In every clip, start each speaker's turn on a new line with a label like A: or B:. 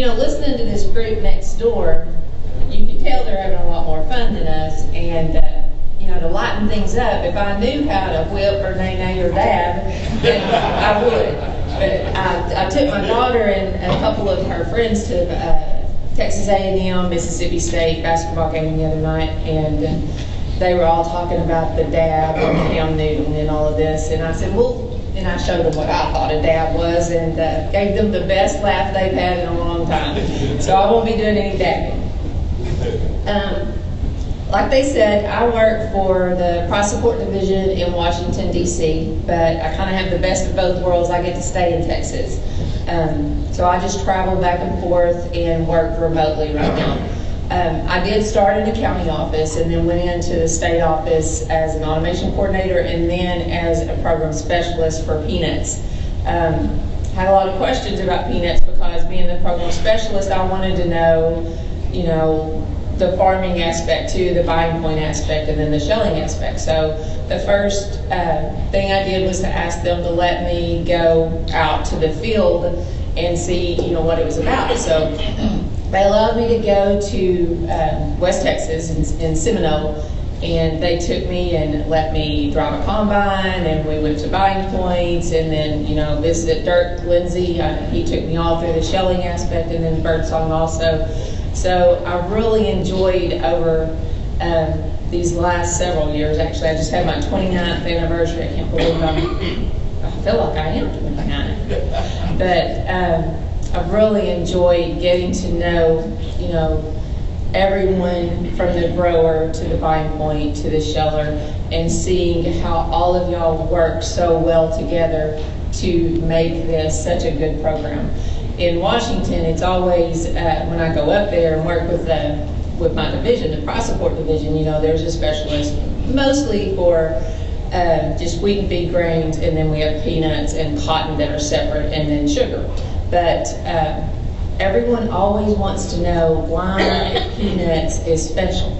A: listening to this group next door, you can tell they're having a lot more fun than us, and to lighten things up, if I knew how to whip or nay or dab, then I would. But I took my daughter and a couple of her friends to Texas A&M, Mississippi State basketball game the other night, and they were all talking about the dab and Cam Newton and all of this, and I said, and I showed them what I thought a dab was, and gave them the best laugh they've had in a long time. So I won't be doing any dabbing. Like they said, I work for the Price Support Division in Washington, D.C., but I kind of have the best of both worlds. I get to stay in Texas. So I just travel back and forth and work remotely right now. I did start in the county office and then went into the state office as an automation coordinator and then as a program specialist for Peanuts. Had a lot of questions about Peanuts because being the program specialist, I wanted to know, the farming aspect too, the buying point aspect, and then the shelling aspect. So the first thing I did was to ask them to let me go out to the field and see, what it was about. So they allowed me to go to West Texas in Seminole, and they took me and let me drive a combine, and we went to buying points, and then visited Dirk Lindsay. He took me all through the shelling aspect, and then birdsong also. So I really enjoyed over these last several years. Actually, I just had my 29th anniversary. I can't believe I feel like I am 29. But I've really enjoyed getting to know, everyone from the grower to the buying point to the sheller, and seeing how all of y'all work so well together to make this such a good program. In Washington, it's always, when I go up there and work with my division, the Price Support Division, there's a specialist mostly for just wheat and feed grains, and then we have peanuts and cotton that are separate, and then sugar. But everyone always wants to know why peanuts is special.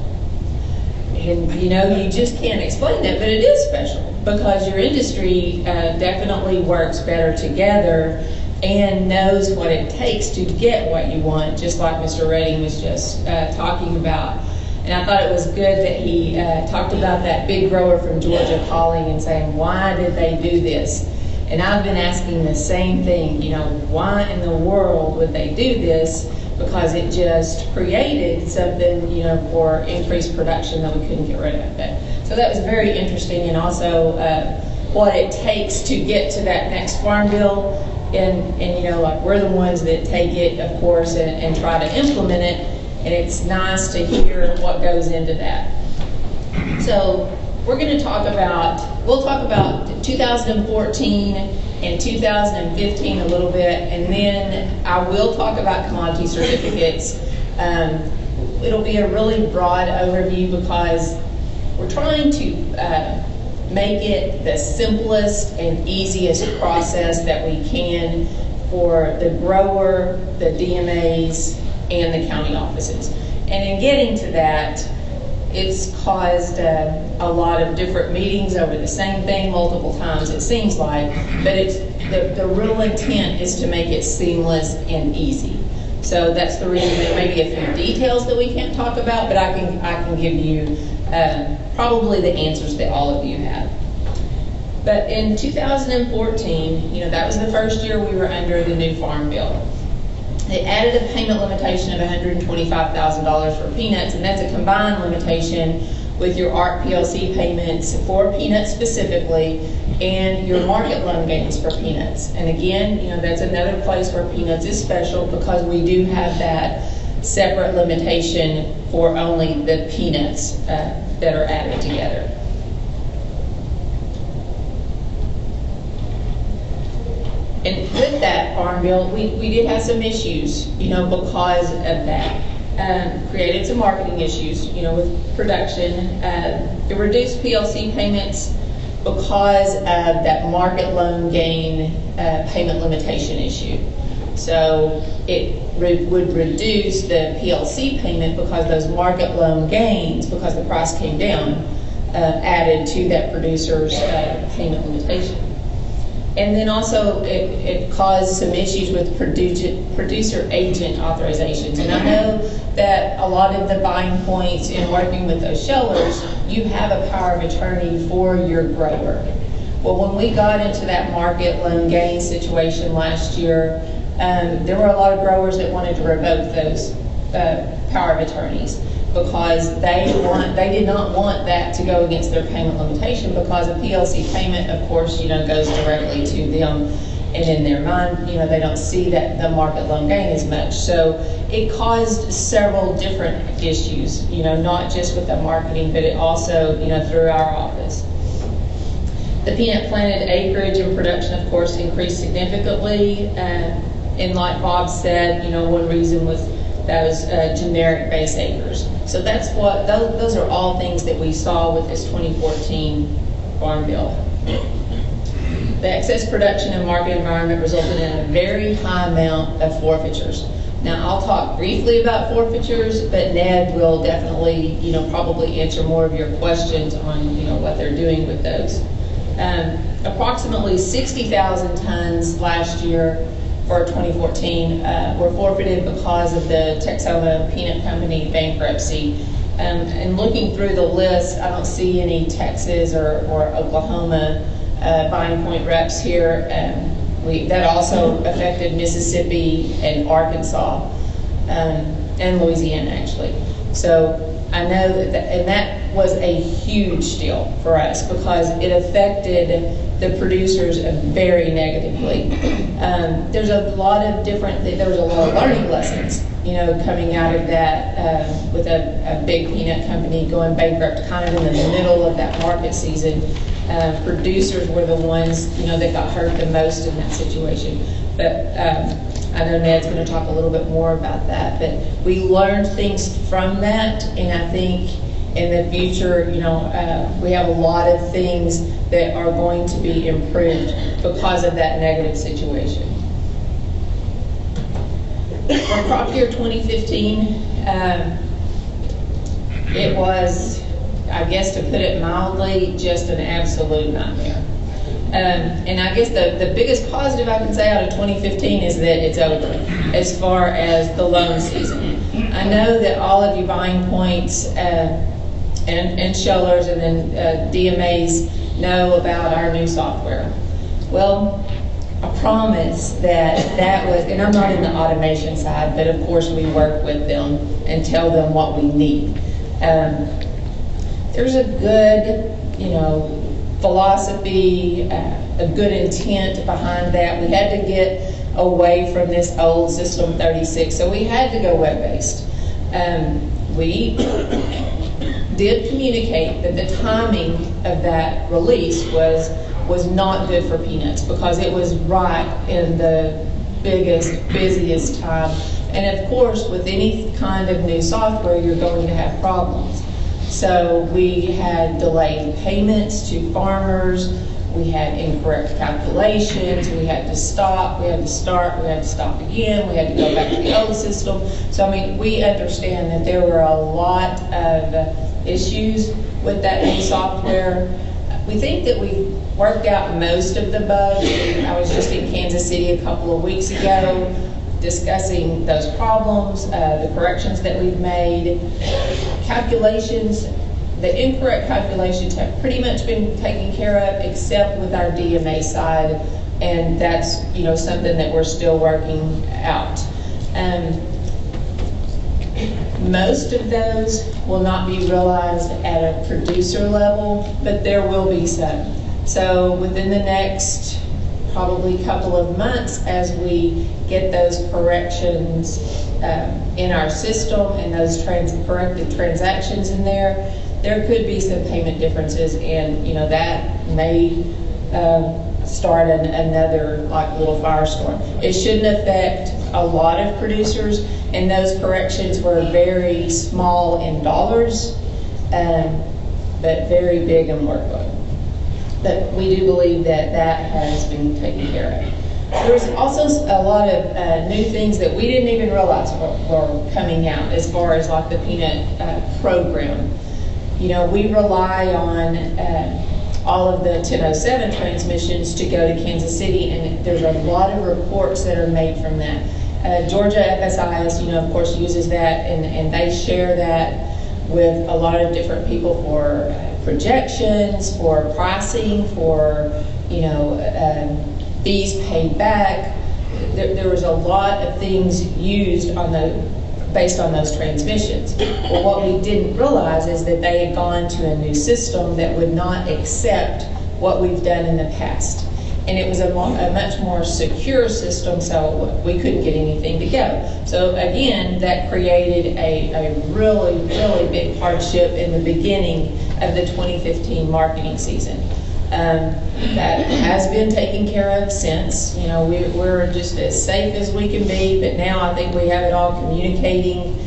A: And you just can't explain that, but it is special because your industry definitely works better together and knows what it takes to get what you want, just like Mr. Redding was just talking about. And I thought it was good that he talked about that big grower from Georgia calling and saying, why did they do this? And I've been asking the same thing, why in the world would they do this? Because it just created something, for increased production that we couldn't get rid of. So that was very interesting, and also what it takes to get to that next farm bill. And we're the ones that take it, of course, and try to implement it, and it's nice to hear what goes into that. So we're going to we'll talk about 2014 and 2015 a little bit, and then I will talk about commodity certificates. It'll be a really broad overview because we're trying to make it the simplest and easiest process that we can for the grower, the DMAs, and the county offices. And in getting to that, it's caused a lot of different meetings over the same thing multiple times, it seems like, but it's the real intent is to make it seamless and easy. So that's the reason there may be a few details that we can't talk about, but I can give you probably the answers that all of you have. But in 2014, that was the first year we were under the new farm bill. They added a payment limitation of $125,000 for peanuts, and that's a combined limitation with your ARC PLC payments for peanuts specifically, and your market loan gains for peanuts. And again, that's another place where peanuts is special because we do have that separate limitation for only the peanuts that are added together. And with that farm bill, we did have some issues, because of that. Created some marketing issues, with production. It reduced PLC payments because of that market loan gain payment limitation issue. So it would reduce the PLC payment because those market loan gains, because the price came down, added to that producer's payment limitation. And then also it caused some issues with producer agent authorizations. And I know that a lot of the buying points in working with those shellers, you have a power of attorney for your grower. Well, when we got into that market loan gain situation last year, there were a lot of growers that wanted to revoke those power of attorneys because they did not want that to go against their payment limitation, because a PLC payment, of course, goes directly to them, and in their mind, they don't see that the market loan gain as much. So it caused several different issues, not just with the marketing, but it also, through our office. The peanut planted acreage and production, of course, increased significantly. And like Bob said, one reason was those generic base acres. So that's what, those are all things that we saw with this 2014 Farm Bill. The excess production and market environment resulted in a very high amount of forfeitures. Now, I'll talk briefly about forfeitures, but Ned will definitely, probably answer more of your questions on, what they're doing with those. Approximately 60,000 tons last year for 2014 were forfeited because of the Texoma Peanut Company bankruptcy. And looking through the list, I don't see any Texas or Oklahoma buying point reps here. That also affected Mississippi and Arkansas and Louisiana, actually. So I know that was a huge deal for us because it affected the producers very negatively. There was a lot of learning lessons, coming out of that with a big peanut company going bankrupt kind of in the middle of that market season. Producers were the ones, that got hurt the most in that situation. But I know Ned's going to talk a little bit more about that. But we learned things from that, and I think in the future, we have a lot of things that are going to be improved because of that negative situation. For crop year 2015, it was, I guess to put it mildly, just an absolute nightmare. And I guess the biggest positive I can say out of 2015 is that it's over as far as the loan season. I know that all of you buying points and shellers and then DMAs know about our new software. Well, I promise that was, and I'm not in the automation side, but of course we work with them and tell them what we need. There's a good, philosophy, a good intent behind that. We had to get away from this old System 36, so we had to go web-based. We did communicate that the timing of that release was not good for peanuts because it was right in the busiest time. And of course, with any kind of new software, you're going to have problems. So we had delayed payments to farmers, we had incorrect calculations, we had to stop, we had to start, we had to stop again, we had to go back to the old system. So I mean, we understand that there were a lot of issues with that new software. We think that we worked out most of the bugs. I was just in Kansas City a couple of weeks ago discussing those problems, the corrections that we've made. Calculations, the incorrect calculations have pretty much been taken care of except with our DMA side, and that's something that we're still working out. Most of those will not be realized at a producer level, but there will be some. So within the next probably couple of months, as we get those corrections in our system and those corrected transactions in there could be some payment differences, and that may start another little firestorm. It shouldn't affect a lot of producers, and those corrections were very small in dollars, but very big in workload. But we do believe that has been taken care of. There's also a lot of new things that we didn't even realize were coming out as far as the peanut program. We rely on all of the 1007 transmissions to go to Kansas City, and there's a lot of reports that are made from that. Georgia FSIS, of course, uses that, and they share that with a lot of different people for projections, for pricing, for fees paid back. There was a lot of things used based on those transmissions. But what we didn't realize is that they had gone to a new system that would not accept what we've done in the past. And it was a much more secure system, so we couldn't get anything to go. So again, that created a really, really big hardship in the beginning of the 2015 marketing season. That has been taken care of since. We're just as safe as we can be, but now I think we have it all communicating.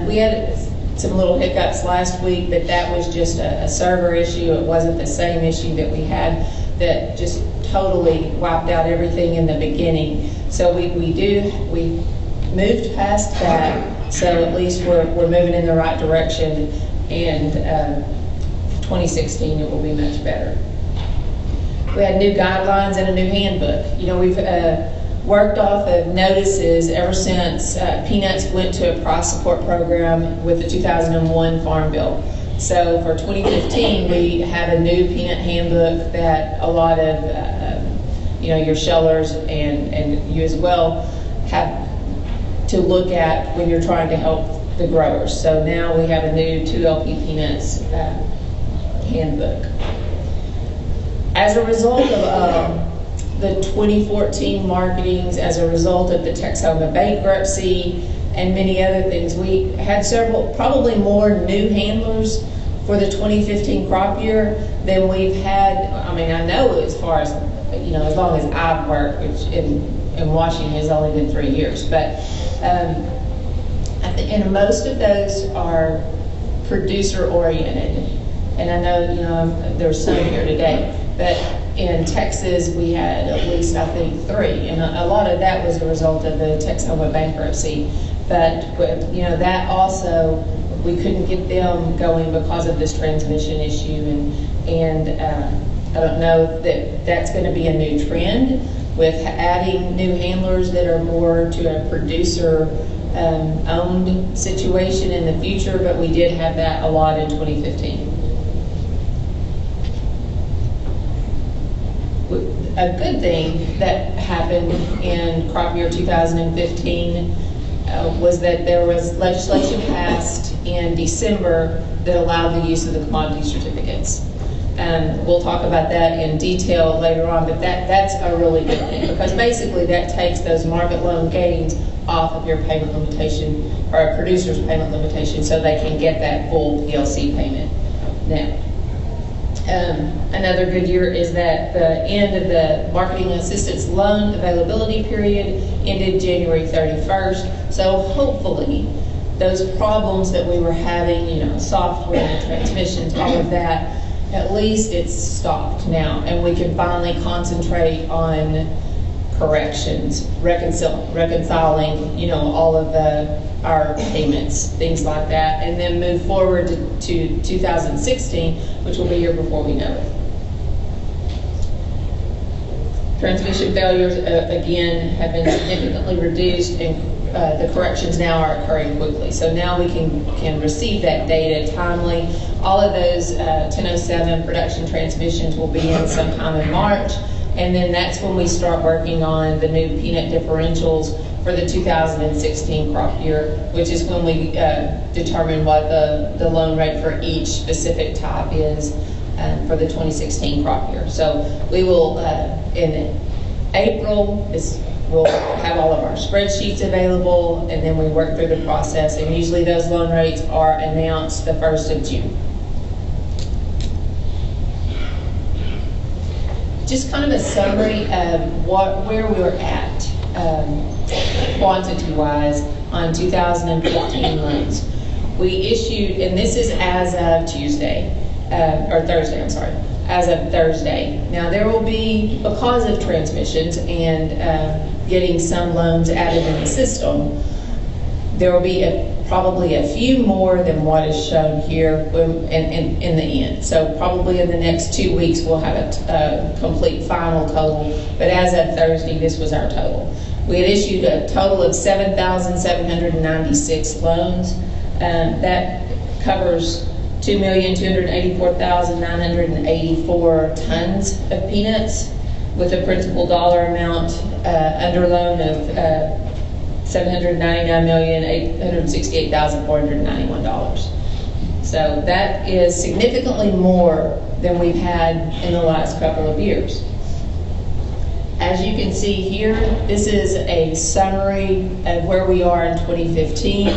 A: We had some little hiccups last week, but that was just a server issue. It wasn't the same issue that we had that just totally wiped out everything in the beginning. So we moved past that, so at least we're moving in the right direction, and 2016 it will be much better. We had new guidelines and a new handbook. We've worked off of notices ever since peanuts went to a price support program with the 2001 Farm Bill. So for 2015, we have a new peanut handbook that a lot of your shellers and you as well have to look at when you're trying to help the growers. So now we have a new 2LP peanuts handbook. As a result of the 2014 marketings, as a result of the Texoma bankruptcy and many other things, we had probably more new handlers for the 2015 crop year than we've had. I know as far as, as long as I've worked, which in Washington has only been 3 years, but and most of those are producer oriented. And I know, there's some here today, but in Texas we had at least, I think, 3, and a lot of that was a result of the Texoma bankruptcy. But that also, we couldn't get them going because of this transmission issue, and I don't know that that's going to be a new trend with adding new handlers that are more to a producer owned situation in the future, but we did have that a lot in 2015. A good thing that happened in crop year 2015 was that there was legislation passed in December that allowed the use of the commodity certificates. We'll talk about that in detail later on, but that's a really good thing, because basically that takes those market loan gains off of your payment limitation, or a producer's payment limitation, so they can get that full PLC payment now. Another good year is that the end of the marketing assistance loan availability period ended January 31st. So hopefully those problems that we were having, software, transmissions, all of that, at least it's stopped now, and we can finally concentrate on corrections, reconciling, all of our payments, things like that, and then move forward to 2016, which will be here before we know it. Transmission failures, again, have been significantly reduced, and the corrections now are occurring quickly. So now we can receive that data timely. All of those 1007 production transmissions will be in sometime in March, and then that's when we start working on the new peanut differentials for the 2016 crop year, which is when we determine what the loan rate for each specific type is for the 2016 crop year. So we will, in April, we'll have all of our spreadsheets available, and then we work through the process, and usually those loan rates are announced the 1st of June. Just kind of a summary of where we were at quantity-wise on 2015 loans. We issued, and this is as of Thursday, I'm sorry, as of Thursday. Now there will be, because of transmissions and getting some loans added in the system, There will be probably a few more than what is shown here in the end. So probably in the next 2 weeks we'll have a complete final total, but as of Thursday, this was our total. We had issued a total of 7,796 loans. That covers 2,284,984 tons of peanuts, with a principal dollar amount under loan of $799,868,491. So that is significantly more than we've had in the last couple of years. As you can see here, this is a summary of where we are in 2015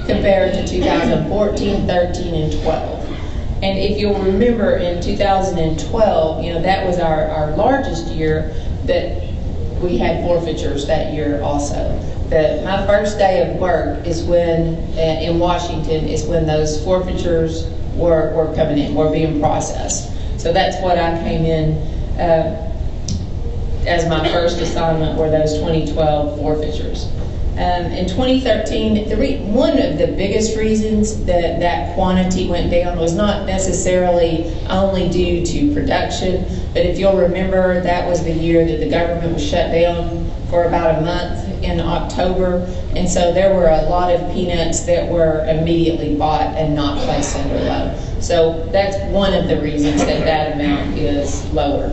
A: compared to 2014, 13, and 12. And if you'll remember, in 2012, that was our largest year, but we had forfeitures that year also. My first day of work is when, in Washington, is when those forfeitures were coming in, were being processed. So that's what I came in as my first assignment, were those 2012 forfeitures. In 2013, one of the biggest reasons that quantity went down was not necessarily only due to production, but if you'll remember, that was the year that the government was shut down for about a month in October, and so there were a lot of peanuts that were immediately bought and not placed under loan. So that's one of the reasons that amount is lower.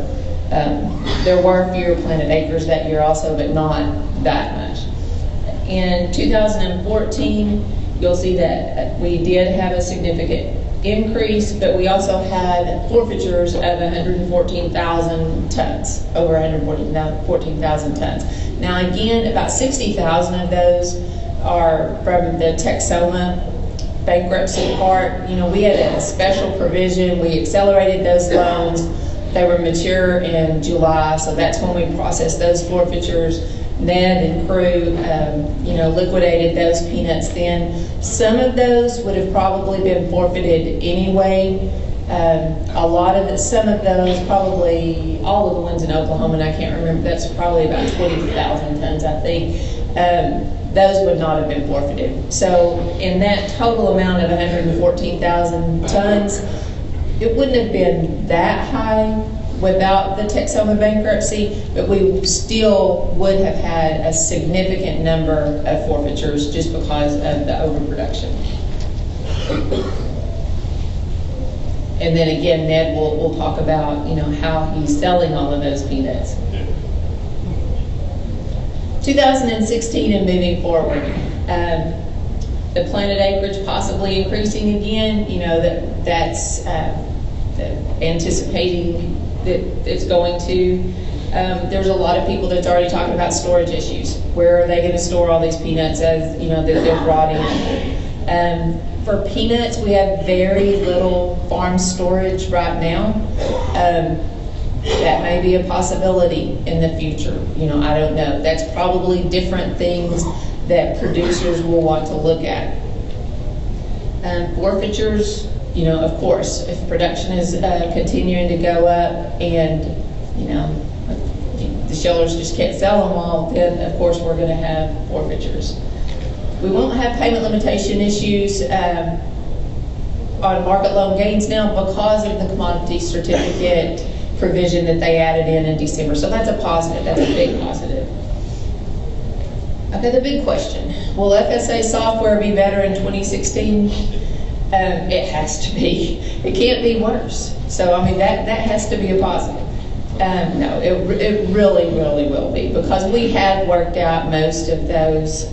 A: There were fewer planted acres that year also, but not that much. In 2014, you'll see that we did have a significant increase, but we also had forfeitures of 114,000 tons, over 114,000 tons. Now again, about 60,000 of those are from the Texoma bankruptcy part. We had a special provision. We accelerated those loans. They were mature in July, so that's when we processed those forfeitures. Ned and crew, liquidated those peanuts then. Some of those would have probably been forfeited anyway. Some of those, probably all of the ones in Oklahoma, and I can't remember, that's probably about 20,000 tons, I think. Those would not have been forfeited. So in that total amount of 114,000 tons, it wouldn't have been that high without the Texoma bankruptcy, but we still would have had a significant number of forfeitures just because of the overproduction. And then again, Ned will talk about how he's selling all of those peanuts. 2016 and moving forward, the planted acreage possibly increasing again. That's anticipating that it's going to. There's a lot of people that's already talking about storage issues. Where are they going to store all these peanuts as that they're rotting? For peanuts, we have very little farm storage right now. That may be a possibility in the future. I don't know. That's probably different things that producers will want to look at. Forfeitures, of course, if production is continuing to go up and, the shellers just can't sell them all, then of course we're going to have forfeitures. We won't have payment limitation issues on market loan gains now because of the commodity certificate provision that they added in December. So that's a positive. That's a big positive. Okay, the big question. Will FSA software be better in 2016? It has to be. It can't be worse. So, that has to be a positive. No, it really, really will be, because we have worked out most of those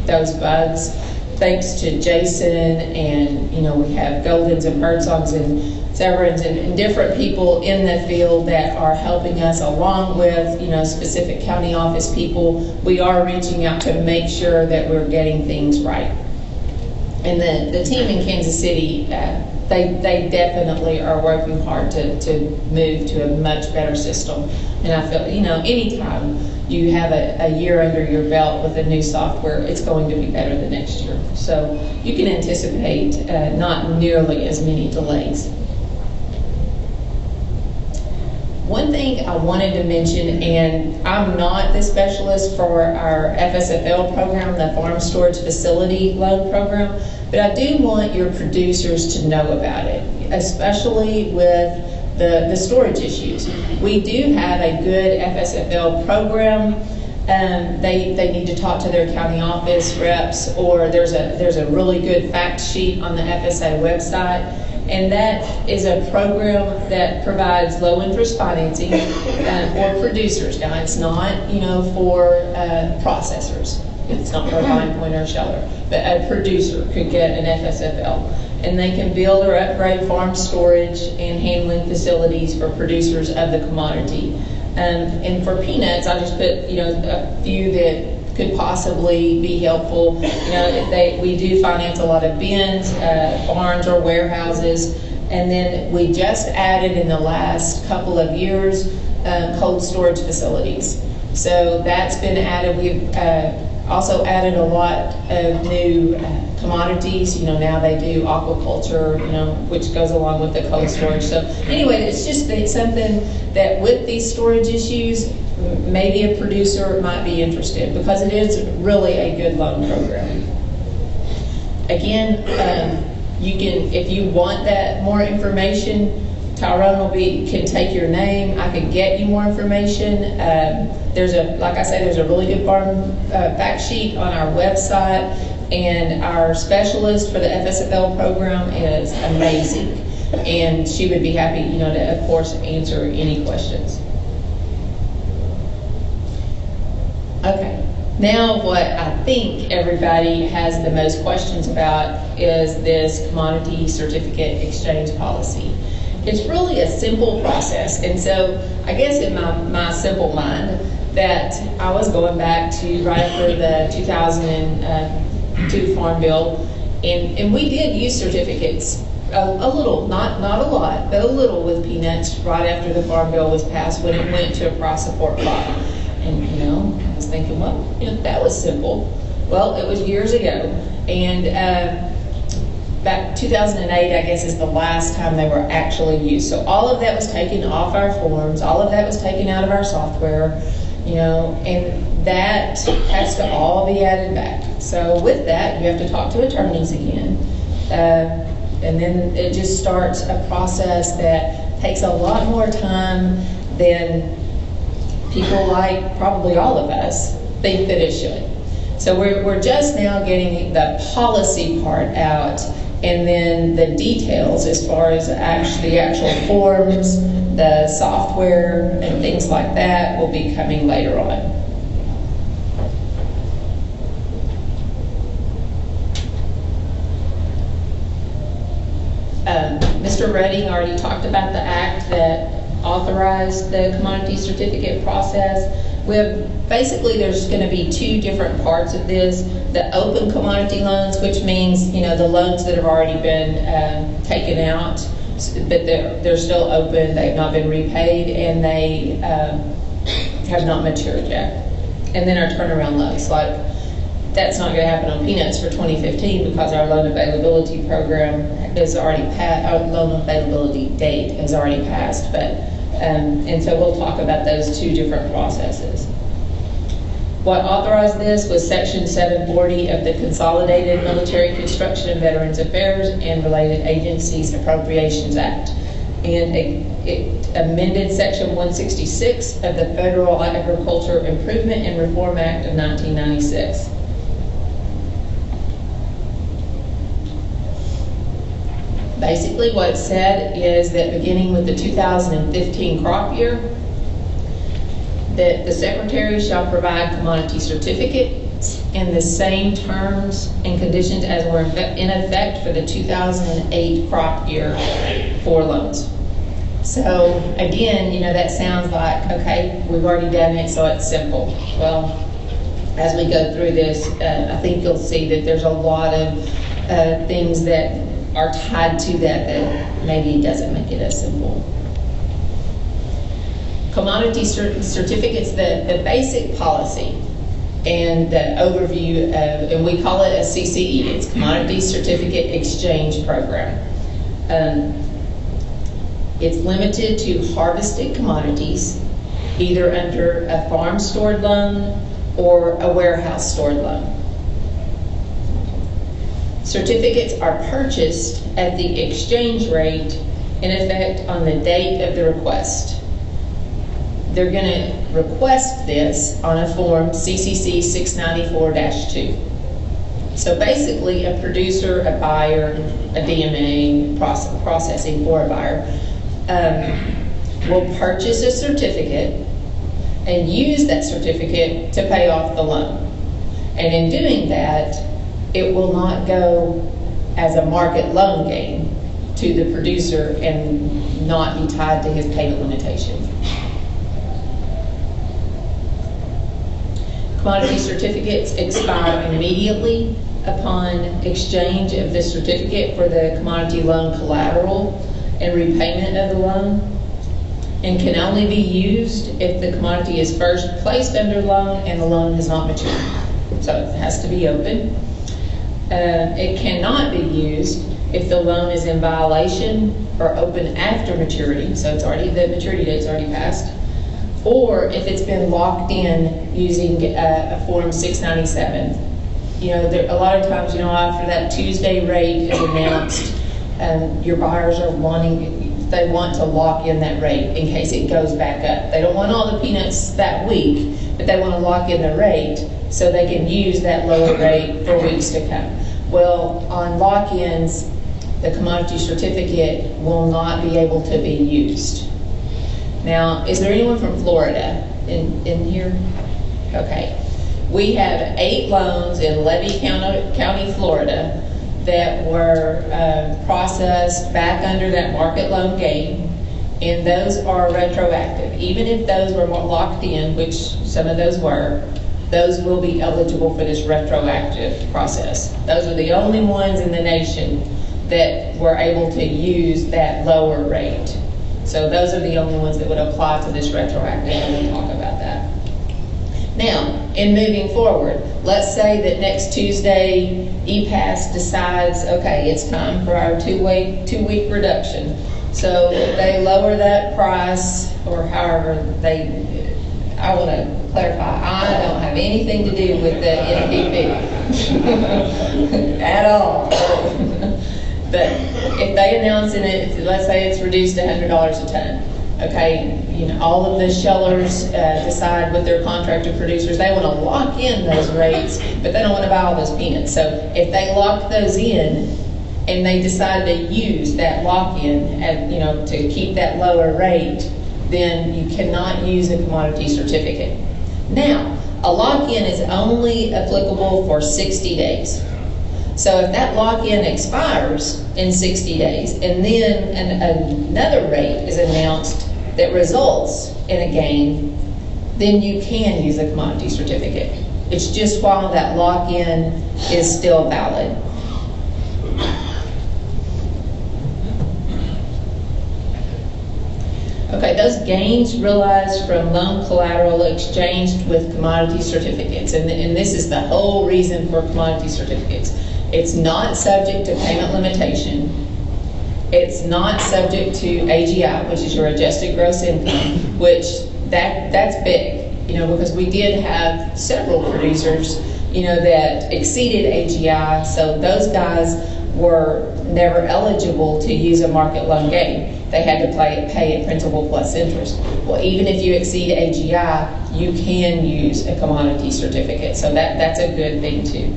A: bugs, thanks to Jason, and we have Goldens and Birdsongs and Severins and different people in the field that are helping us, along with specific county office people. We are reaching out to make sure that we're getting things right. And the team in Kansas City, they definitely are working hard to move to a much better system. And I feel, anytime you have a year under your belt with a new software, it's going to be better the next year. So you can anticipate not nearly as many delays. One thing thing I wanted to mention, and I'm not the specialist for our FSFL program, the Farm Storage Facility Loan Program, but I do want your producers to know about it, especially with the storage issues. We do have a good FSFL program. They need to talk to their county office reps, or there's a really good fact sheet on the FSA website, and that is a program that provides low interest financing for producers. Now it's not, for processors. It's not for a Vine Point or a Sheller, but a producer could get an FSFL, and they can build or upgrade farm storage and handling facilities for producers of the commodity. And for peanuts, I just put a few that could possibly be helpful. We do finance a lot of bins, barns or warehouses, and then we just added in the last couple of years cold storage facilities. So that's been added. We've also added a lot of new commodities. Now they do aquaculture, which goes along with the cold storage. So anyway, it's something that with these storage issues, maybe a producer might be interested, because it is really a good loan program. Again, you can, if you want that more information, Tyrone can take your name. I can get you more information. Like I said, there's a really good farm fact sheet on our website, and our specialist for the FSFL program is amazing, and she would be happy, to of course answer any questions. Okay, now what I think everybody has the most questions about is this commodity certificate exchange policy. It's really a simple process, and so I guess in my simple mind that I was going back to right after the 2002 Farm Bill, and we did use certificates a little, not a lot, but a little with peanuts right after the Farm Bill was passed when it went to a price support crop. And I was thinking, well, that was simple. Well, it was years ago, and back 2008, I guess, is the last time they were actually used. So all of that was taken off our forms, all of that was taken out of our software, and that has to all be added back. So with that, you have to talk to attorneys again. And then it just starts a process that takes a lot more time than people like probably all of us think that it should. So we're just now getting the policy part out, and then the details as far as the actual forms, the software, and things like that will be coming later on. Mr. Redding already talked about the act that authorized the commodity certificate process. Basically, there's going to be two different parts of this. The open commodity loans, which means the loans that have already been taken out, but they're still open, they've not been repaid, and they have not matured yet. And then our turnaround loans, like that's not going to happen on peanuts for 2015 because our loan availability program is already passed, our loan availability date has already passed, but and so we'll talk about those two different processes. What authorized this was Section 740 of the Consolidated Military Construction and Veterans Affairs and Related Agencies Appropriations Act. And it amended Section 166 of the Federal Agriculture Improvement and Reform Act of 1996. Basically what it said is that beginning with the 2015 crop year, that the Secretary shall provide commodity certificates in the same terms and conditions as were in effect for the 2008 crop year for loans. So again, that sounds like, okay, we've already done it, so it's simple. Well, as we go through this, I think you'll see that there's a lot of things that are tied to that maybe doesn't make it as simple. Commodity certificates, the basic policy and the overview of, and we call it a CCE, it's Commodity Certificate Exchange Program. It's limited to harvested commodities, either under a farm stored loan or a warehouse stored loan. Certificates are purchased at the exchange rate in effect on the date of the request. They're going to request this on a form CCC 694-2. So basically, a producer, a buyer, a DMA, processing for a buyer, will purchase a certificate and use that certificate to pay off the loan. And in doing that, it will not go as a market loan gain to the producer and not be tied to his payment limitation. Commodity certificates expire immediately upon exchange of the certificate for the commodity loan collateral and repayment of the loan, and can only be used if the commodity is first placed under loan and the loan has not matured. So it has to be open. It cannot be used if the loan is in violation or open after maturity, so it's already, the maturity date's already passed, or if it's been locked in using a form 697. You know, there, a lot of times, you know, after that Tuesday rate is announced, your buyers are wanting, they want to lock in that rate in case it goes back up. They don't want all the peanuts that week, but they want to lock in the rate so they can use that lower rate for weeks to come. Well, on lock-ins, the commodity certificate will not be able to be used. Now, is there anyone from Florida in here? Okay. We have 8 loans in Levy County, Florida that were processed back under that market loan gain, and those are retroactive. Even if those were locked in, which some of those were, those will be eligible for this retroactive process. Those are the only ones in the nation that were able to use that lower rate. So those are the only ones that would apply to this retroactive, and we'll talk about that. Now, in moving forward, let's say that next Tuesday, EPAS decides, okay, it's time for our two-week reduction. So they lower that price, or however they, I want to clarify, I don't have anything to do with the NPB at all. But if they announce in it, let's say it's reduced to $100 a ton, okay, you know, all of the shellers decide with their contractor producers, they want to lock in those rates, but they don't want to buy all those peanuts. So if they lock those in and they decide to use that lock-in, you know, to keep that lower rate, then you cannot use a commodity certificate. Now, a lock-in is only applicable for 60 days. So if that lock-in expires in 60 days and then another rate is announced that results in a gain, then you can use a commodity certificate. It's just while that lock-in is still valid. Okay, those gains realized from loan collateral exchanged with commodity certificates, and this is the whole reason for commodity certificates. It's not subject to payment limitation. It's not subject to AGI, which is your adjusted gross income, which that's big, you know, because we did have several producers, you know, that exceeded AGI, so those guys were never eligible to use a market loan gain. They had to pay it principal plus interest. Well, even if you exceed AGI, you can use a commodity certificate, so that's a good thing too.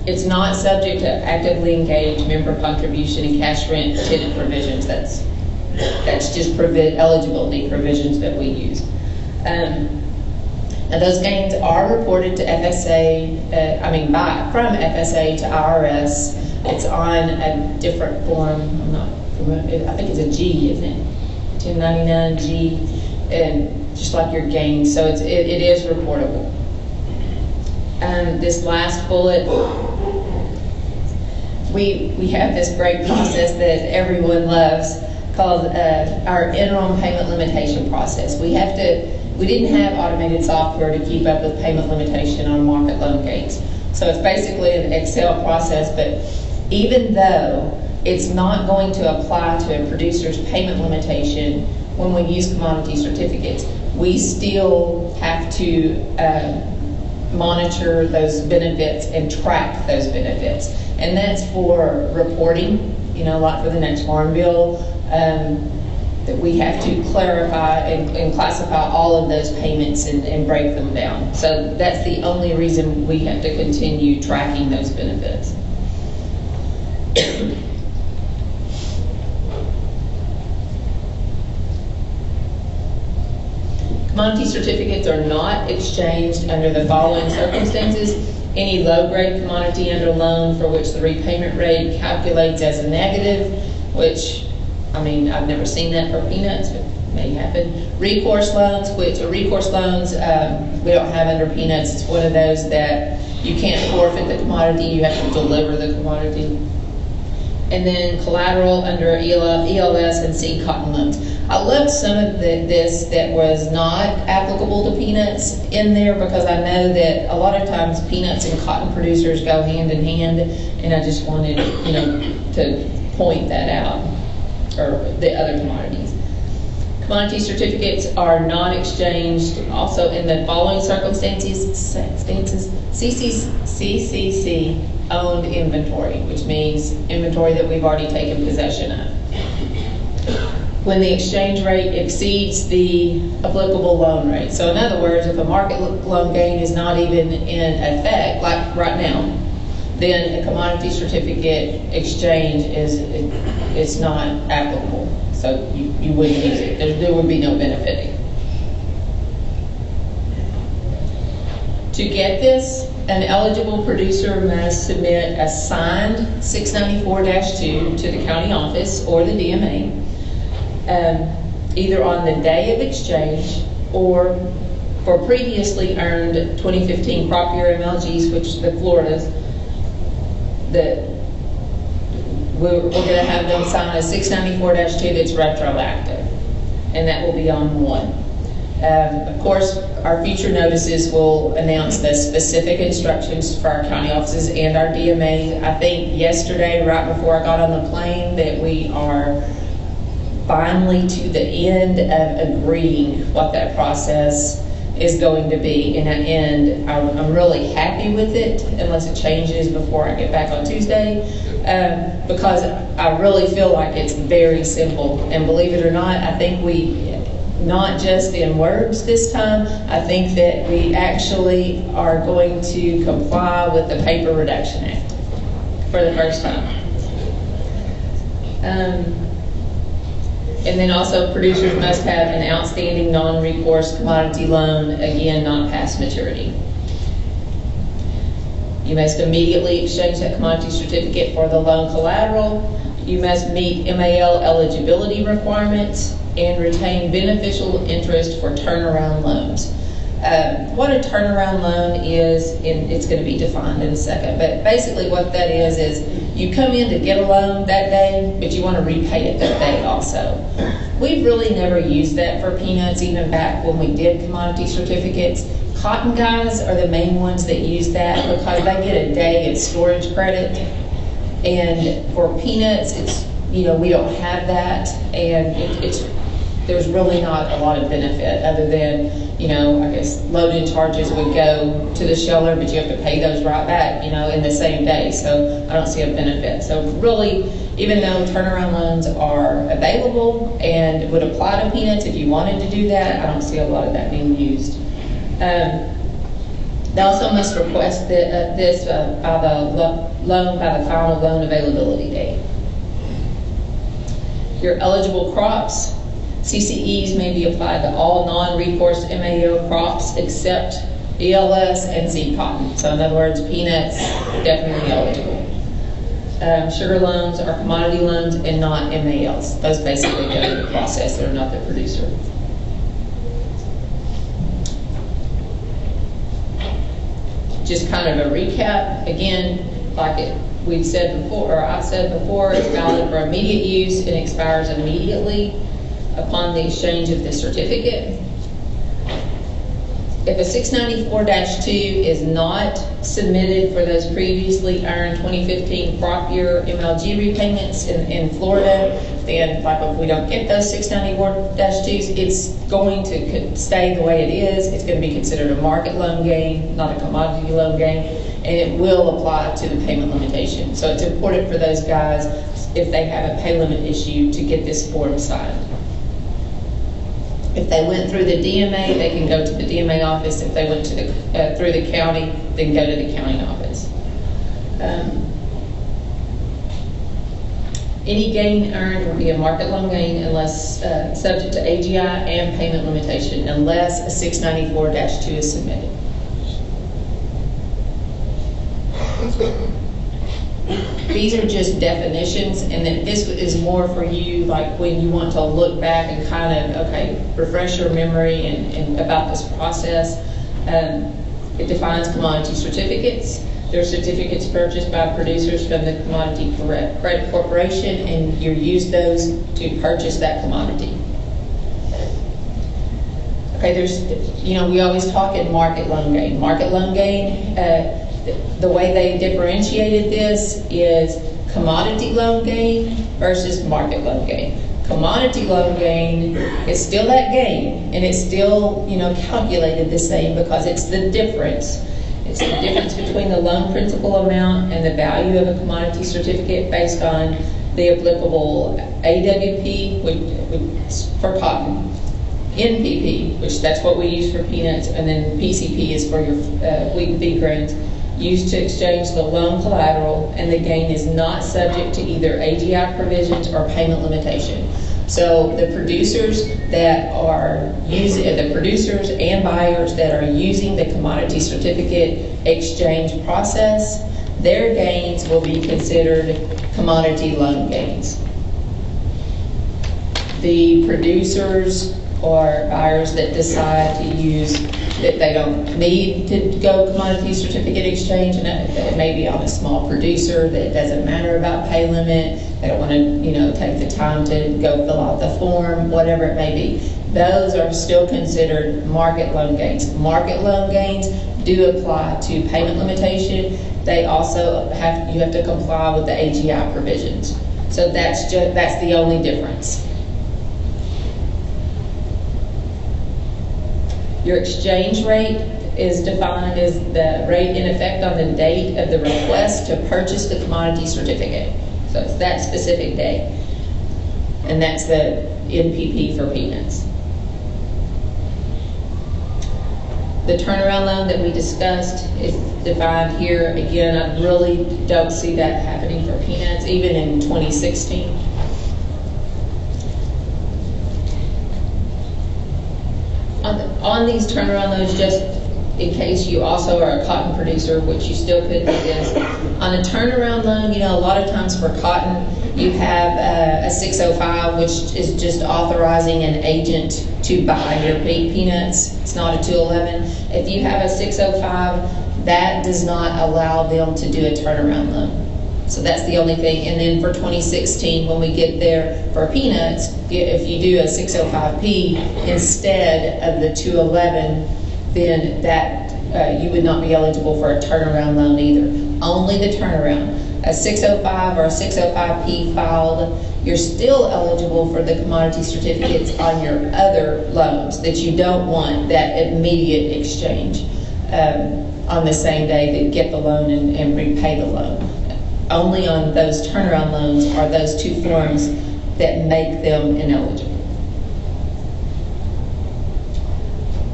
A: It's not subject to actively engaged member contribution and cash rent tenant provisions. That's just eligibility provisions that we use. Now those gains are reported to FSA, from FSA to IRS. It's on a different form. I think it's a G, isn't it? 1099G, and just like your gains. So it is reportable. This last bullet, we have this great process that everyone loves called our interim payment limitation process. We didn't have automated software to keep up with payment limitation on market loan gains. So it's basically an Excel process, but even though it's not going to apply to a producer's payment limitation when we use commodity certificates, we still have to monitor those benefits and track those benefits. And that's for reporting, like for the next farm bill, that we have to clarify and classify all of those payments and break them down. So that's the only reason we have to continue tracking those benefits. Commodity certificates are not exchanged under the following circumstances: any low-grade commodity under loan for which the repayment rate calculates as a negative, which, I've never seen that for peanuts, but it may happen. Recourse loans, which are recourse loans we don't have under peanuts. It's one of those that you can't forfeit the commodity, you have to deliver the commodity. And then collateral under ELS and seed cotton loans. I left some of this that was not applicable to peanuts in there because I know that a lot of times peanuts and cotton producers go hand in hand, and I just wanted to point that out, or the other commodities. Commodity certificates are not exchanged also in the following circumstances: CCC owned inventory, which means inventory that we've already taken possession of. When the exchange rate exceeds the applicable loan rate. So in other words, if a market loan gain is not even in effect, like right now, then a commodity certificate exchange is not applicable. So you wouldn't use it. There would be no benefiting. To get this, an eligible producer must submit a signed 694-2 to the county office or the DMA, either on the day of exchange or for previously earned 2015 crop year MLGs, which the Floridas, we're going to have them sign a 694-2 that's retroactive, and that will be on 1. Of course, our future notices will announce the specific instructions for our county offices and our DMA. I think yesterday, right before I got on the plane, that we are finally to the end of agreeing what that process is going to be. And I'm really happy with it, unless it changes before I get back on Tuesday, because I really feel like it's very simple. And believe it or not, I think not just in words this time, I think that we actually are going to comply with the Paper Reduction Act for the first time. And then also producers must have an outstanding non-recourse commodity loan, again, not past maturity. You must immediately exchange that commodity certificate for the loan collateral. You must meet MAL eligibility requirements and retain beneficial interest for turnaround loans. What a turnaround loan is, and it's going to be defined in a second, but basically what that is you come in to get a loan that day, but you want to repay it that day also. We've really never used that for peanuts, even back when we did commodity certificates. Cotton guys are the main ones that use that because they get a day of storage credit. And for peanuts, it's, we don't have that, and there's really not a lot of benefit other than, I guess loading charges would go to the sheller, but you have to pay those right back, in the same day. So I don't see a benefit. So really, even though turnaround loans are available and would apply to peanuts if you wanted to do that, I don't see a lot of that being used. They also must request this by the final loan availability date. Your eligible crops, CCEs may be applied to all non-recourse MAO crops except ELS and seed cotton. So in other words, peanuts, definitely eligible. Sugar loans are commodity loans and not MALs. Those basically go to the processor, not the producer. Just kind of a recap. Again, like we've said before, or I said before, it's valid for immediate use and expires immediately upon the exchange of the certificate. If a 694-2 is not submitted for those previously earned 2015 crop year MLG repayments in Florida, then like if we don't get those 694-2s, it's going to stay the way it is. It's going to be considered a market loan gain, not a commodity loan gain, and it will apply to the payment limitation. So it's important for those guys, if they have a pay limit issue, to get this form signed. If they went through the DMA, they can go to the DMA office. If they went to the through the county, then go to the county office. Any gain earned will be a market loan gain unless subject to AGI and payment limitation, unless a 694-2 is submitted. These are just definitions, and then this is more for you, like when you want to look back and kind of, okay, refresh your memory and about this process. It defines commodity certificates. They're certificates purchased by producers from the Commodity Credit Corporation, and you use those to purchase that commodity. Okay, there's, we always talk in market loan gain. Market loan gain, the way they differentiated this is commodity loan gain versus market loan gain. Commodity loan gain is still that gain, and it's still, calculated the same because it's the difference. It's the difference between the loan principal amount and the value of a commodity certificate based on the applicable AWP, which for cotton, NPP, which that's what we use for peanuts, and then PCP is for your wheat and feed grains, used to exchange the loan collateral, and the gain is not subject to either AGI provisions or payment limitation. So the producers that are using, the producers and buyers that are using the commodity certificate exchange process, their gains will be considered commodity loan gains. The producers or buyers that decide to use, that they don't need to go commodity certificate exchange, and it may be on a small producer that it doesn't matter about pay limit, they don't want to take the time to go fill out the form, whatever it may be. Those are still considered market loan gains. Market loan gains do apply to payment limitation. They also you have to comply with the AGI provisions. So that's the only difference. Your exchange rate is defined as the rate in effect on the date of the request to purchase the commodity certificate. So it's that specific date. And that's the NPP for peanuts. The turnaround loan that we discussed is defined here. Again, I really don't see that happening for peanuts, even in 2016. On these turnaround loans, just in case you also are a cotton producer, which you still could do this, on a turnaround loan, a lot of times for cotton, you have a 605, which is just authorizing an agent to buy your peanuts. It's not a 211. If you have a 605, that does not allow them to do a turnaround loan. So that's the only thing. And then for 2016, when we get there for peanuts, if you do a 605P instead of the 211, then that you would not be eligible for a turnaround loan either. Only the turnaround. A 605 or a 605P filed, you're still eligible for the commodity certificates on your other loans that you don't want that immediate exchange on the same day that get the loan and repay the loan. Only on those turnaround loans are those two forms that make them ineligible.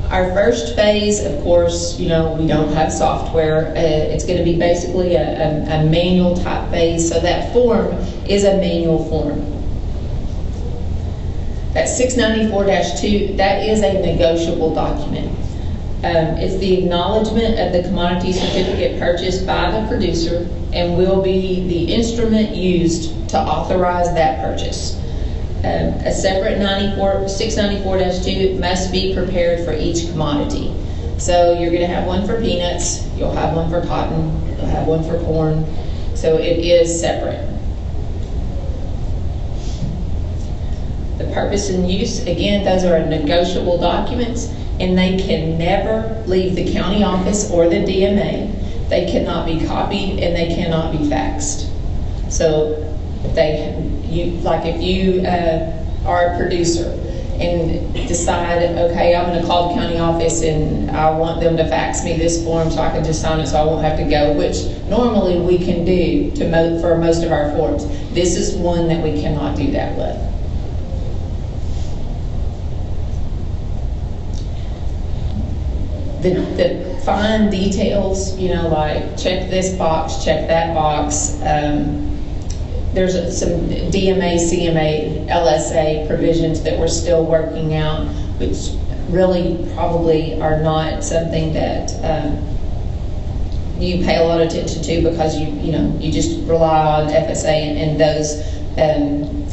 A: Our first phase, of course, we don't have software. It's going to be basically a manual type phase, so that form is a manual form. That 694-2, that is a negotiable document. It's the acknowledgement of the commodity certificate purchased by the producer and will be the instrument used to authorize that purchase. A separate 694-2 must be prepared for each commodity. So you're going to have one for peanuts, you'll have one for cotton, you'll have one for corn. So it is separate. The purpose and use, again, those are negotiable documents. and they can never leave the county office or the DMA. They cannot be copied and they cannot be faxed. So if you are a producer and decide, okay, I'm gonna call the county office and I want them to fax me this form so I can just sign it so I won't have to go, which normally we can do for most of our forms. This is one that we cannot do that with. The fine details, like check this box, check that box. There's some DMA, CMA, LSA provisions that we're still working out, which really probably are not something that you pay a lot of attention to because you just rely on FSA and those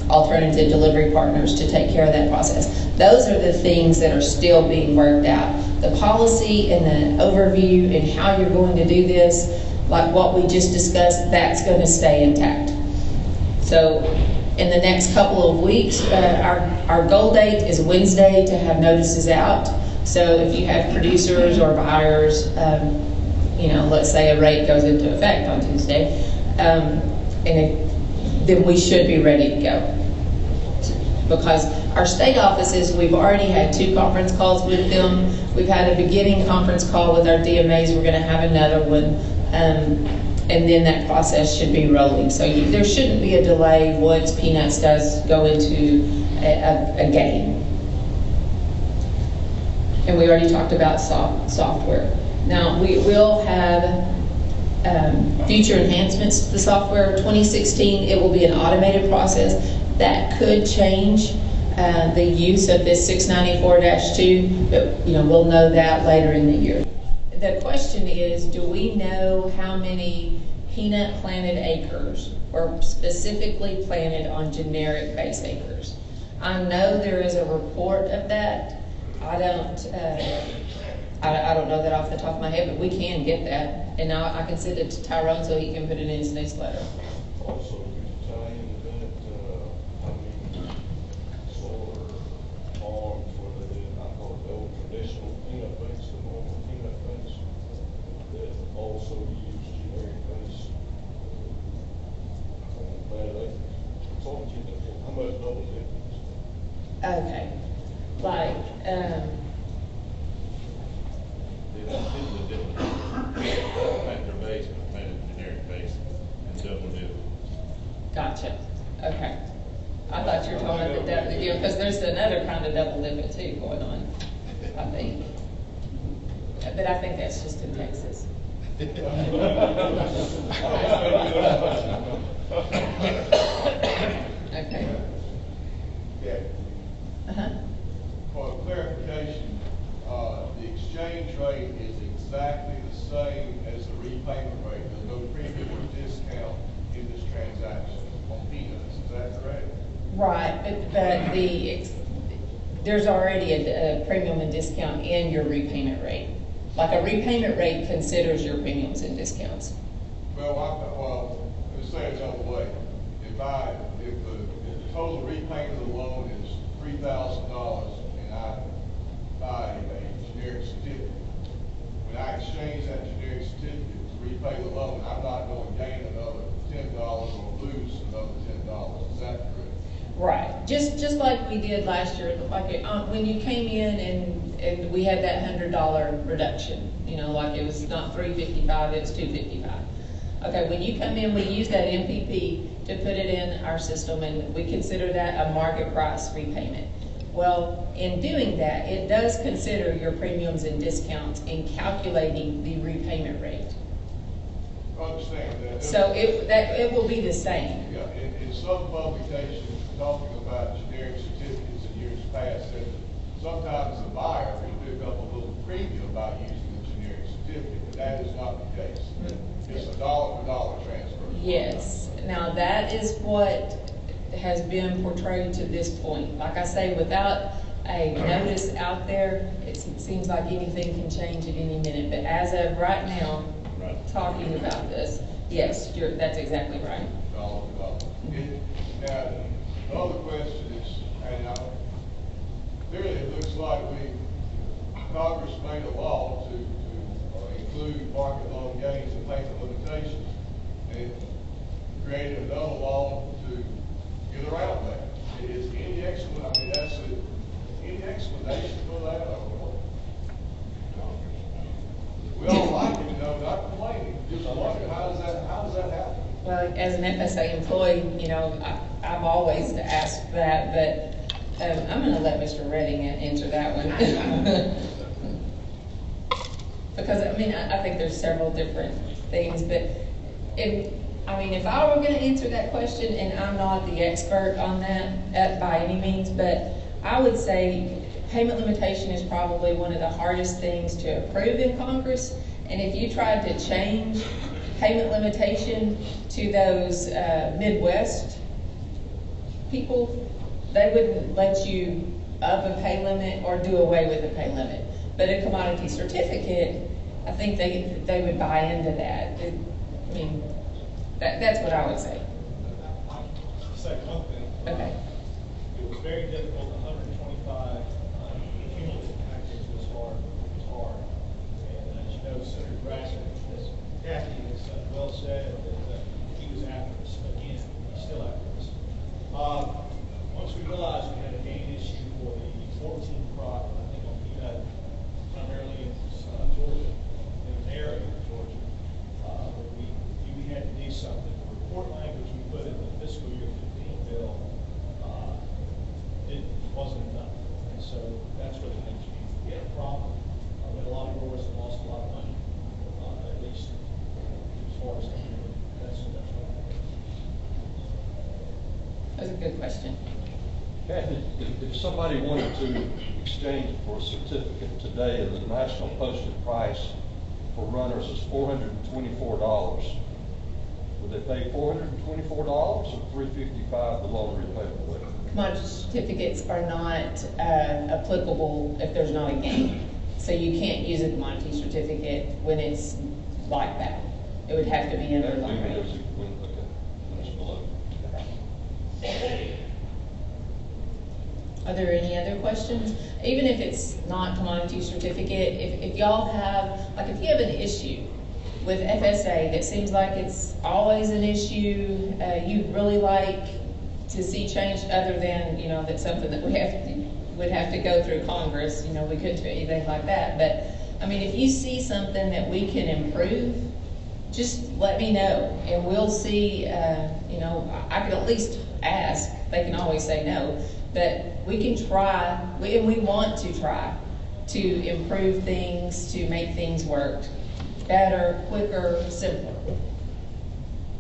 A: alternative delivery partners to take care of that process. Those are the things that are still being worked out. The policy and the overview and how you're going to do this, like what we just discussed, that's going to stay intact. So in the next couple of weeks, our goal date is Wednesday to have notices out. So if you have producers or buyers, let's say a rate goes into effect on Tuesday, then we should be ready to go. Because our state offices, we've already had 2 conference calls with them. We've had a beginning conference call with our DMAs. We're going to have another one. And then that process should be rolling. So there shouldn't be a delay once Peanuts does go into a game. And we already talked about software. Now, we will have future enhancements to the software. 2016, it will be an automated process. That could change the use of this 694-2, but we'll know that later in the year. The question is, do we know how many peanut planted acres were specifically planted on generic base acres? I know there is a report of that. I don't know that off the top of my head, but we can get that. And now I can send it to Tyrone so he can put it in his newsletter.
B: Also, could you tie in how many solar farms where they did, I call it the old traditional peanut base, the normal peanut base, that also use generic base on planted acres? It's only how much double difference?
A: Okay. Like,
C: the difference. Factor base, but planted generic base, and double dip.
A: Gotcha. Okay. I thought you were talking about the double, because there's another kind of double limit too going on, I think. But I think that's just in Texas. Okay.
D: Yeah.
A: Uh-huh.
D: For clarification, the exchange rate is exactly the same as the repayment rate. There's no premium or discount in this transaction on peanuts. Is that correct?
A: Right, but there's already a premium and discount in your repayment rate. Like a repayment rate considers your premiums and discounts.
D: Well, let me say it another way. If the total repayment of the loan is $3,000 and I buy a generic certificate, when I exchange that generic certificate to repay the loan, I'm not going to gain another $10 or lose another $10. Is that correct?
A: Right, just like we did last year, like when you came in and we had that $100 reduction, like it was not $355, it was $255. Okay, when you come in, we use that MPP to put it in our system, and we consider that a market price repayment. Well, in doing that, it does consider your premiums and discounts in calculating the repayment rate.
D: I understand that.
A: So it will be the same.
D: Yeah, in some publications talking about generic certificates in years past, that sometimes the buyer will pick up a little premium about using the generic certificate, but that is not the case. It's a dollar-for-dollar transfer.
A: Yes. Now that is what has been portrayed to this point. Like I say, without a notice out there, it seems like anything can change at any minute. But as of right now, talking about this, yes, that's exactly right.
D: Dollar-for-dollar. Now, the other question is, and clearly it looks like we Congress made a law to include market loan gains and payment limitations, and created another law to get around that. Is any any explanation for that, or what? We all like it, not complaining, just wondering, how does that happen?
A: Well, as an FSA employee, I've always asked that, but I'm going to let Mr. Redding answer that one. Because, I think there's several different things, but if I were going to answer that question, and I'm not the expert on that by any means, but I would say payment limitation is probably one of the hardest things to approve in Congress, and if you tried to change payment limitation to those Midwest people, they wouldn't let you up a pay limit or do away with a pay limit. But a commodity certificate, I think they would buy into that. That's what I would say.
E: I'll say one thing.
A: Okay.
E: It was very difficult. 125 cumulative package was hard. And as you know, Senator Grassley, as Kathy has well said, that he was after us. Again, he's still after us. Once we realized we had a gain issue for the 14 crop, I think on peanut, primarily in Georgia, in an area of Georgia, we had to do something. The report language we put in the fiscal year 15 bill it wasn't enough. And so that's what it means. We had a problem. We had a lot of growers that lost a lot of money, at least as far as that's what.
A: That's a good question.
F: Kathy, if somebody wanted to exchange for a certificate today and the national posted price for runners is $424, would they pay $424 or $355 the loan repayment limit?
A: Commodity certificates are not applicable if there's not a gain. So you can't use a commodity certificate when it's like that. It would have to be in the loan rate. Are there any other questions? Even if it's not commodity certificate, if y'all have, if you have an issue with FSA that seems like it's always an issue, you'd really like to see changed other than, that's something that would have to go through Congress, we couldn't do anything like that. But, if you see something that we can improve, just let me know, and we'll see, I could at least ask. They can always say no, but we can try, and we want to try to improve things, to make things work better, quicker, simpler.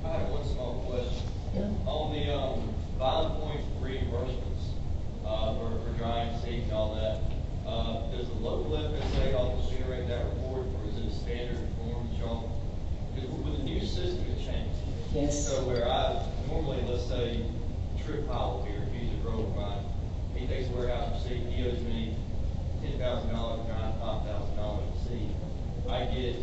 G: I have one small question.
A: Yeah.
G: On the bond point reimbursements for drying, seed, and all that, does the local FSA office generate that report, or is it a standard form that y'all? Because with the new system, it changed.
A: Yes.
G: So where I normally, let's say, Trip Powell here, if he's a grower of mine, he takes a warehouse receipt, he owes me $10,000, drying $5,000 of seed. I get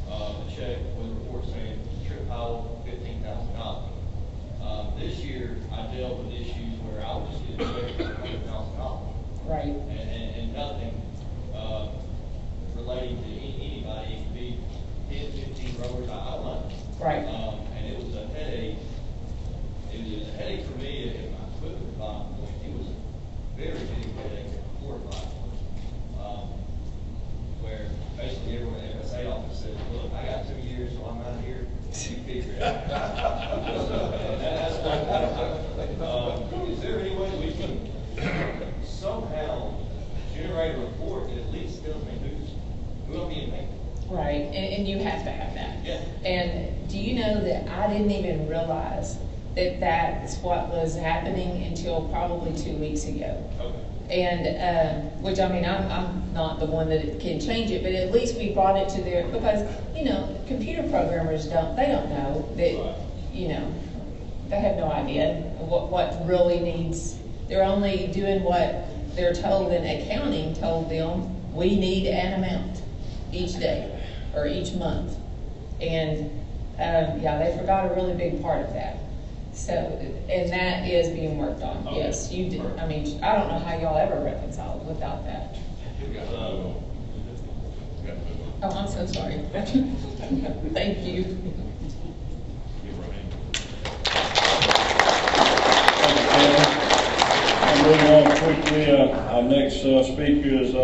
G: a check with a report saying Trip Powell $15,000. This year, I dealt with issues where I would just get a check for $100,000.
A: Right.
G: And nothing relating to anybody. It could be 10, 15 growers, I don't know.
A: Right.
G: And it was a headache. It was a headache for me at my equipment bond point. It was a very big headache at the port bond point. Where basically everyone at the FSA office said, look, I got 2 years, so I'm out of here. You figure it out. That's what is there any way we can somehow generate a report that at least tells me who will be in payment?
A: Right, and you have to have that.
G: Yeah.
A: And do you know that I didn't even realize that that's what was happening until probably 2 weeks ago.
G: Okay.
A: And, which I'm not the one that can change it, but at least we brought it to their, because, computer programmers don't know that, they have no idea what really needs, they're only doing what they're told, and accounting told them, we need an amount each day or each month. And, they forgot a really big part of that. So, and that is being worked on.
G: Okay.
A: Yes, you did. I don't know how y'all ever reconciled without that.
C: got to move on.
A: Oh, I'm so sorry. Thank you.
C: Give her a hand.
H: Moving on quickly, our next speaker is